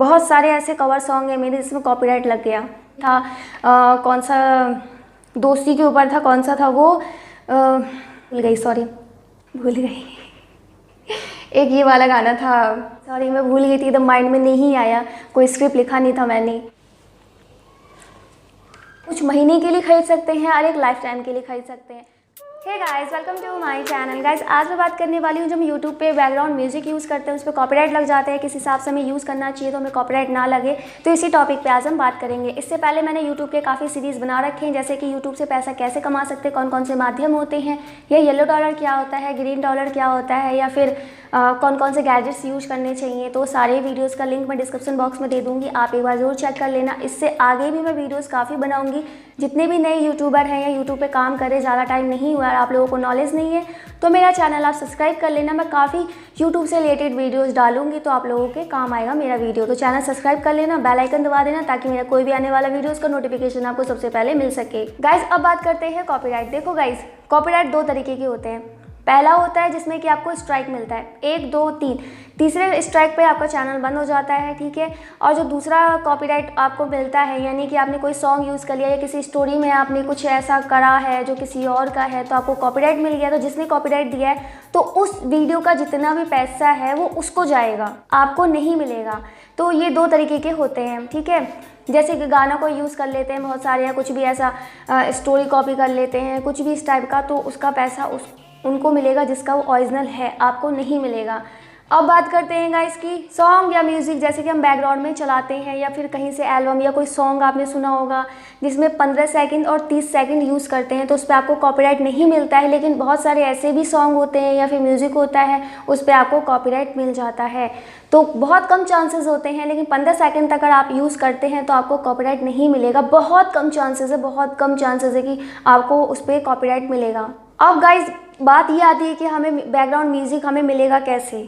बहुत सारे ऐसे कवर सॉन्ग हैं मेरे जिसमें कॉपीराइट लग गया था। कौन सा दोस्ती के ऊपर था, कौन सा था वो, भूल गई, सॉरी भूल गई। एक ये वाला गाना था, सॉरी मैं भूल गई थी, एकदम माइंड में नहीं आया, कोई स्क्रिप्ट लिखा नहीं था मैंने। कुछ महीने के लिए खरीद सकते हैं और एक लाइफ टाइम के लिए खरीद सकते हैं। Hey guys, welcome to my channel. Guys, आज मैं बात करने वाली हूँ, जब हम यूट्यूब पे बैकग्राउंड म्यूजिक यूज़ करते हैं उस पर कॉपीराइट लग जाते हैं, किस हिसाब से हमें यूज़ करना चाहिए तो हमें कॉपीराइट ना लगे, तो इसी टॉपिक पे आज हम बात करेंगे। इससे पहले मैंने यूट्यूब के काफ़ी सीरीज़ बना रखे हैं, जैसे कि यूट्यूब से पैसा कैसे कमा सकते हैं, कौन कौन से माध्यम होते हैं, या येलो डॉलर क्या होता है, ग्रीन डॉलर क्या होता है, या फिर कौन कौन से गैजेट्स यूज करने चाहिए। तो सारे वीडियोस का लिंक मैं डिस्क्रिप्शन बॉक्स में दे दूँगी, आप एक बार ज़रूर चेक कर लेना। इससे आगे भी मैं वीडियोस काफ़ी बनाऊँगी। जितने भी नए यूट्यूबर हैं या यूट्यूब पे काम कर रहे, ज़्यादा टाइम नहीं हुआ और आप लोगों को नॉलेज नहीं है, तो मेरा चैनल आप सब्सक्राइब कर लेना। मैं काफ़ी यूट्यूब से रिलेटेड वीडियोस डालूंगी, तो आप लोगों के काम आएगा मेरा वीडियो। तो चैनल सब्सक्राइब कर लेना, बेल आइकन दबा देना, ताकि मेरा कोई भी आने वाला वीडियो उसका नोटिफिकेशन आपको सबसे पहले मिल सके। गाइज, अब बात करते हैं कॉपीराइट। देखो गाइज, कॉपीराइट दो तरीके के होते हैं। पहला होता है जिसमें कि आपको स्ट्राइक मिलता है, 1 2 3, तीसरे स्ट्राइक पे आपका चैनल बंद हो जाता है, ठीक है। और जो दूसरा कॉपीराइट आपको मिलता है, यानी कि आपने कोई सॉन्ग यूज़ कर लिया या किसी स्टोरी में आपने कुछ ऐसा करा है जो किसी और का है, तो आपको कॉपीराइट मिल गया। तो जिसने कॉपीराइट दिया है तो उस वीडियो का जितना भी पैसा है वो उसको जाएगा, आपको नहीं मिलेगा। तो ये दो तरीके के होते हैं, ठीक है। जैसे कि गाना को यूज़ कर लेते हैं बहुत सारे, या कुछ भी ऐसा स्टोरी कॉपी कर लेते हैं, कुछ भी इस टाइप का, तो उसका पैसा उनको मिलेगा जिसका वो ओरिजिनल है, आपको नहीं मिलेगा। अब बात करते हैं गाइस की सॉन्ग या म्यूज़िक, जैसे कि हम बैकग्राउंड में चलाते हैं, या फिर कहीं से एल्बम या कोई सॉन्ग आपने सुना होगा जिसमें 15 सेकंड और 30 सेकंड यूज़ करते हैं, तो उस पर आपको कॉपीराइट नहीं मिलता है। लेकिन बहुत सारे ऐसे भी सॉन्ग होते हैं या फिर म्यूज़िक होता है, उस पर आपको कॉपीराइट मिल जाता है। तो बहुत कम चांसेस होते हैं, लेकिन 15 सेकंड तक अगर आप यूज़ करते हैं तो आपको कॉपीराइट नहीं मिलेगा। बहुत कम चांसेस है, बहुत कम चांसेस है कि आपको उस पर कॉपीराइट मिलेगा। अब गाइज, बात ये आती है कि हमें बैकग्राउंड म्यूज़िक हमें मिलेगा कैसे,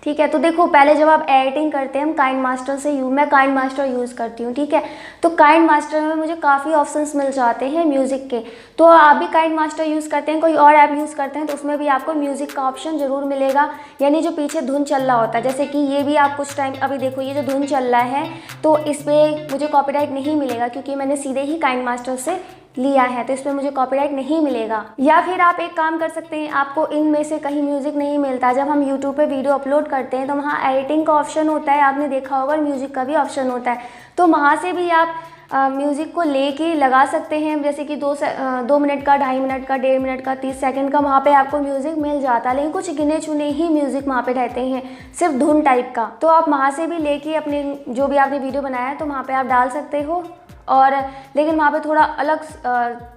ठीक है। तो देखो, पहले जब आप एडिटिंग करते हैं, हम काइंड मास्टर से मैं काइंड मास्टर यूज़ करती हूँ, ठीक है। तो काइंड मास्टर में मुझे काफ़ी ऑप्शंस मिल जाते हैं म्यूज़िक के। तो आप भी काइंड मास्टर यूज़ करते हैं, कोई और ऐप यूज़ करते हैं, तो उसमें भी आपको म्यूज़िक का ऑप्शन ज़रूर मिलेगा, यानी जो पीछे धुन चल रहा होता है। जैसे कि ये भी आप कुछ टाइम, अभी देखो ये जो धुन चल रहा है, तो इस पर मुझे कॉपीराइट नहीं मिलेगा, क्योंकि मैंने सीधे ही काइंड मास्टर से लिया है, तो इस पर मुझे कॉपीराइट नहीं मिलेगा। या फिर आप एक काम कर सकते हैं, आपको इनमें से कहीं म्यूज़िक नहीं मिलता, जब हम यूट्यूब पे वीडियो अपलोड करते हैं तो वहाँ एडिटिंग का ऑप्शन होता है, आपने देखा होगा, म्यूज़िक का भी ऑप्शन होता है। तो वहाँ से भी आप म्यूज़िक को लेके लगा सकते हैं, जैसे कि 2 मिनट का, 2.5 मिनट का, 1.5 मिनट का, 30 सेकंड का, वहाँ पे आपको म्यूज़िक मिल जाता है। लेकिन कुछ गिने चुने ही म्यूज़िक वहाँ पे रहते हैं, सिर्फ धुन टाइप का। तो आप वहाँ से भी लेके अपने जो भी आपने वीडियो बनाया है, तो वहाँ पे आप डाल सकते हो। और लेकिन वहाँ पे थोड़ा अलग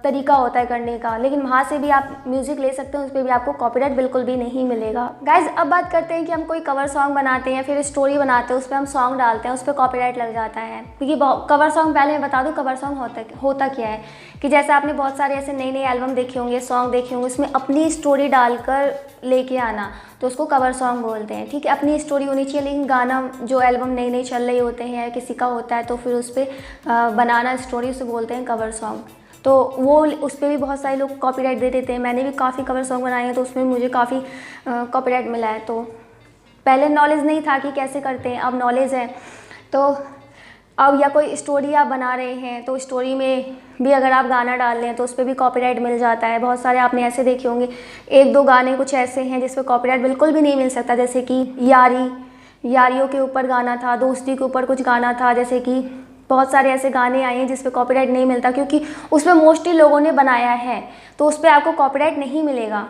तरीका होता है करने का, लेकिन वहाँ से भी आप म्यूज़िक ले सकते हो, उस पर भी आपको कॉपीराइट बिल्कुल भी नहीं मिलेगा। गाइज, अब बात करते हैं कि हम कोई कवर सॉन्ग बनाते हैं, फिर स्टोरी बनाते हैं, उस पर हम सॉन्ग डालते हैं, उस पर कॉपीराइट लग जाता है। क्योंकि कवर सॉन्ग, पहले मैं बता दूँ कवर सॉन्ग होता क्या है, कि जैसे आपने बहुत सारे ऐसे नए नए एल्बम देखे होंगे, सॉन्ग देखे होंगे, उसमें अपनी स्टोरी डालकर लेके आना, तो उसको कवर सॉन्ग बोलते हैं, ठीक है। अपनी स्टोरी होनी चाहिए, लेकिन गाना जो एल्बम नए नए चल रहे होते हैं, किसी का होता है, तो फिर उस पर बनाना स्टोरी, उसे बोलते हैं कवर सॉन्ग। तो वो उस पर भी बहुत सारे लोग कॉपीराइट दे देते हैं। मैंने भी काफ़ी कवर सॉन्ग बनाए हैं, तो उसमें मुझे काफ़ी कॉपीराइट मिला है। तो पहले नॉलेज नहीं था कि कैसे करते हैं, अब नॉलेज है। तो अब या कोई स्टोरी आप बना रहे हैं, तो स्टोरी में भी अगर आप गाना डाल रहे हैं तो उस पर भी कॉपीराइट मिल जाता है। बहुत सारे आपने ऐसे देखे होंगे, 1 2 गाने कुछ ऐसे हैं जिस पर कॉपीराइट बिल्कुल भी नहीं मिल सकता, जैसे कि यारियों के ऊपर गाना था, दोस्ती के ऊपर कुछ गाना था, जैसे कि बहुत सारे ऐसे गाने आए हैं जिस पे कॉपीराइट नहीं मिलता, क्योंकि उस पर मोस्टली लोगों ने बनाया है, तो उस पर आपको कॉपीराइट नहीं मिलेगा।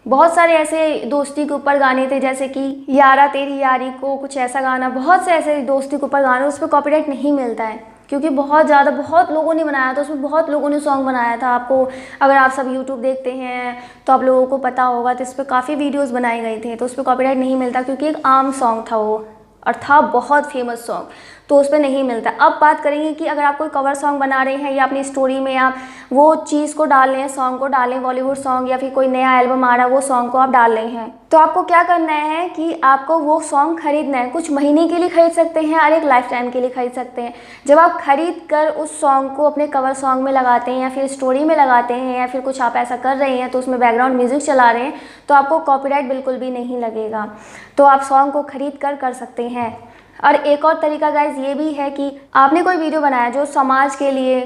बहुत सारे ऐसे दोस्ती के ऊपर गाने थे, जैसे कि यारा तेरी यारी को, कुछ ऐसा गाना, बहुत से ऐसे दोस्ती के ऊपर गाने, उस पर कॉपीराइट नहीं मिलता है, क्योंकि बहुत लोगों ने बनाया था, उसमें बहुत लोगों ने सॉन्ग बनाया था। आपको, अगर आप सब यूट्यूब देखते हैं तो आप लोगों को पता होगा, तो इस पर काफ़ी वीडियोज़ बनाए गए थे, तो उस पर कॉपीराइट नहीं मिलता, क्योंकि एक आम सॉन्ग था वो, और था बहुत फेमस सॉन्ग, तो उस पर नहीं मिलता। अब बात करेंगे कि अगर आप कोई कवर सॉन्ग बना रहे हैं, या अपनी स्टोरी में आप वो चीज़ को डाल रहे हैं, सॉन्ग को डाल रहे हैं, बॉलीवुड सॉन्ग, या फिर कोई नया एल्बम आ रहा है, वो सॉन्ग को आप डाल रहे हैं, तो आपको क्या करना है कि आपको वो सॉन्ग खरीदना है। कुछ महीने के लिए खरीद सकते हैं और एक लाइफ टाइम के लिए खरीद सकते हैं। जब आप खरीद कर उस सॉन्ग को अपने कवर सॉन्ग में लगाते हैं, या फिर स्टोरी में लगाते हैं, या फिर कुछ आप ऐसा कर रहे हैं, तो उसमें बैकग्राउंड म्यूज़िक चला रहे हैं, तो आपको कॉपीराइट बिल्कुल भी नहीं लगेगा। तो आप सॉन्ग को खरीद कर सकते हैं। और एक और तरीका गाइज ये भी है कि आपने कोई वीडियो बनाया जो समाज के लिए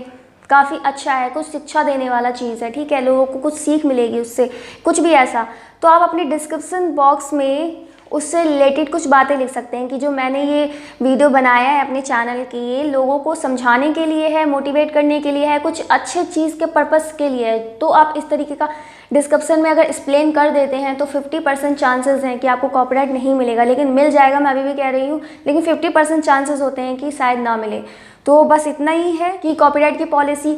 काफ़ी अच्छा है, कुछ शिक्षा देने वाला चीज़ है, ठीक है, लोगों को कुछ सीख मिलेगी उससे, कुछ भी ऐसा, तो आप अपने डिस्क्रिप्शन बॉक्स में उससे रिलेटेड कुछ बातें लिख सकते हैं कि जो मैंने ये वीडियो बनाया है अपने चैनल के लिए, लोगों को समझाने के लिए है, मोटिवेट करने के लिए है, कुछ अच्छे चीज़ के पर्पस के लिए है। तो आप इस तरीके का डिस्क्रिप्शन में अगर एक्सप्लेन कर देते हैं तो 50% चांसेस हैं कि आपको कॉपीराइट नहीं मिलेगा, लेकिन मिल जाएगा, मैं अभी भी कह रही हूँ, लेकिन 50% चांसेस होते हैं कि शायद ना मिले। तो बस इतना ही है कि कॉपीराइट की पॉलिसी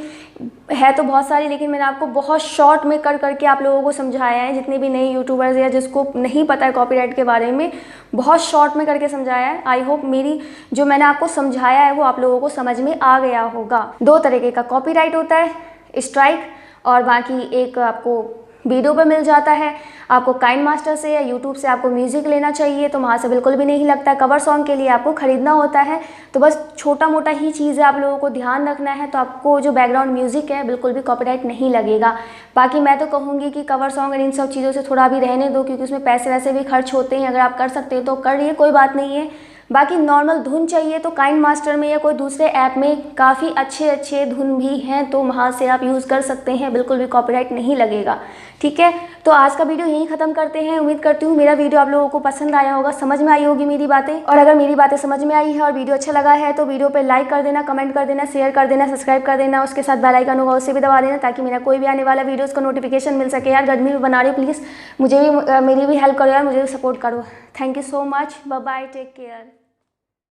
है तो बहुत सारी, लेकिन मैंने आपको बहुत शॉर्ट में कर करके आप लोगों को समझाया है, जितने भी नए यूट्यूबर्स या जिसको नहीं पता है कॉपीराइट के बारे में, बहुत शॉर्ट में करके समझाया है। आई होप मेरी जो मैंने आपको समझाया है वो आप लोगों को समझ में आ गया होगा। 2 तरीके का कॉपीराइट होता है, स्ट्राइक, और बाकी एक आपको वीडियो पे मिल जाता है। आपको काइंड मास्टर से या यूट्यूब से आपको म्यूज़िक लेना चाहिए तो वहाँ से बिल्कुल भी नहीं लगता है। कवर सॉन्ग के लिए आपको ख़रीदना होता है। तो बस छोटा मोटा ही चीज़ है, आप लोगों को ध्यान रखना है, तो आपको जो बैकग्राउंड म्यूज़िक है बिल्कुल भी कॉपीराइट नहीं लगेगा। बाकी मैं तो कहूँगी कि कवर सॉन्ग और इन सब चीज़ों से थोड़ा भी रहने दो, क्योंकि उसमें पैसे वैसे भी खर्च होते हैं। अगर आप कर सकते हो तो करिए, कोई बात नहीं है। बाकी नॉर्मल धुन चाहिए तो काइंड मास्टर में या कोई दूसरे ऐप में काफ़ी अच्छे धुन भी हैं, तो वहाँ से आप यूज़ कर सकते हैं, बिल्कुल भी कॉपीराइट नहीं लगेगा। ठीक है, तो आज का वीडियो यहीं ख़त्म करते हैं। उम्मीद करती हूँ मेरा वीडियो आप लोगों को पसंद आया होगा, समझ में आई होगी मेरी बातें। और अगर मेरी बातें समझ में आई है और वीडियो अच्छा लगा है तो वीडियो पे लाइक कर देना, कमेंट कर देना, शेयर कर देना, सब्सक्राइब कर देना, उसके साथ बेल आइकन होगा उसे भी दबा देना, ताकि मेरा कोई भी आने वाला वीडियोज़ का नोटिफिकेशन मिल सके। यार गर्मी में बना रही हो, प्लीज़ मुझे भी मेरी भी हेल्प करो यार, मुझे भी सपोर्ट करो। Thank you so much, bye bye, take care.